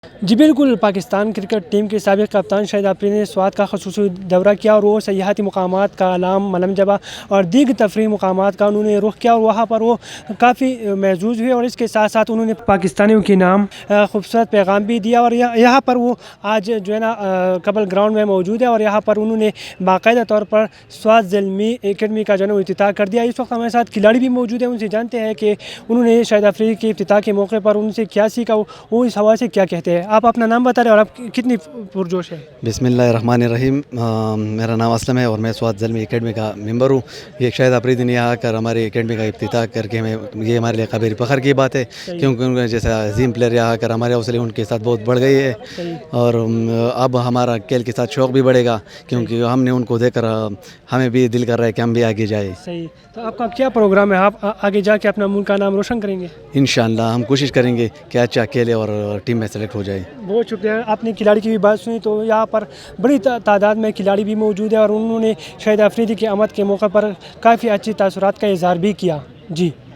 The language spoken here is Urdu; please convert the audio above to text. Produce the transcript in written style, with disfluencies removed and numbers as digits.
جی بالکل، پاکستان کرکٹ ٹیم کے سابق کپتان شاہد افریدی نے سوات کا خصوصی دورہ کیا اور وہ سیاحتی مقامات کا علام ملم جبہ اور دیگر تفریحی مقامات کا انہوں نے رخ کیا اور وہاں پر وہ کافی محظوظ ہوئے اور اس کے ساتھ ساتھ انہوں نے پاکستانیوں کے نام خوبصورت پیغام بھی دیا اور یہاں پر وہ آج جو ہے نا قبل گراؤنڈ میں موجود ہے اور یہاں پر انہوں نے باقاعدہ طور پر سوات زلمی اکیڈمی کا جو ہے نا افتتاح کر دیا۔ اس وقت ہمارے ساتھ کھلاڑی بھی موجود ہیں، ان سے جانتے ہیں کہ انہوں نے شاہد افریدی کے افتتاح کے موقع پر ان سے کیا سیکھا، وہ اس حوالے سے کیا کہتے ہیں۔ آپ اپنا نام بتا رہے ہیں اور آپ کتنی پرجوش ہے؟ بسم اللہ الرحمن الرحیم، میرا نام اسلم ہے اور میں سوات زلمی اکیڈمی کا ممبر ہوں۔ یہ شاہد افریدی نے آ کر ہماری اکیڈمی کا افتتاح کر کے یہ ہمارے لیے قابل فخر کی بات ہے، کیونکہ ان جیسا عظیم پلیئر یہاں آ کر ہمارے حوصلے ان کے ساتھ بہت بڑھ گئی ہے اور اب ہمارا کھیل کے ساتھ شوق بھی بڑھے گا، کیونکہ ہم نے ان کو دیکھ کر ہمیں بھی دل کر رہا ہے کہ ہم بھی آگے جائیں۔ صحیح، تو آپ کا کیا پروگرام ہے؟ آپ آگے جا کے اپنا ملک کا نام روشن کریں گے؟ انشاءاللہ ہم کوشش کریں گے کہ اچھا کھیلے اور ٹیم میں سلیکٹ ہو جائے۔ بہت شکریہ، آپ نے کھلاڑی کی بھی بات سنی، تو یہاں پر بڑی تعداد میں کھلاڑی بھی موجود ہے اور انہوں نے شاہد افریدی کی آمد کے موقع پر کافی اچھی تاثرات کا اظہار بھی کیا۔ جی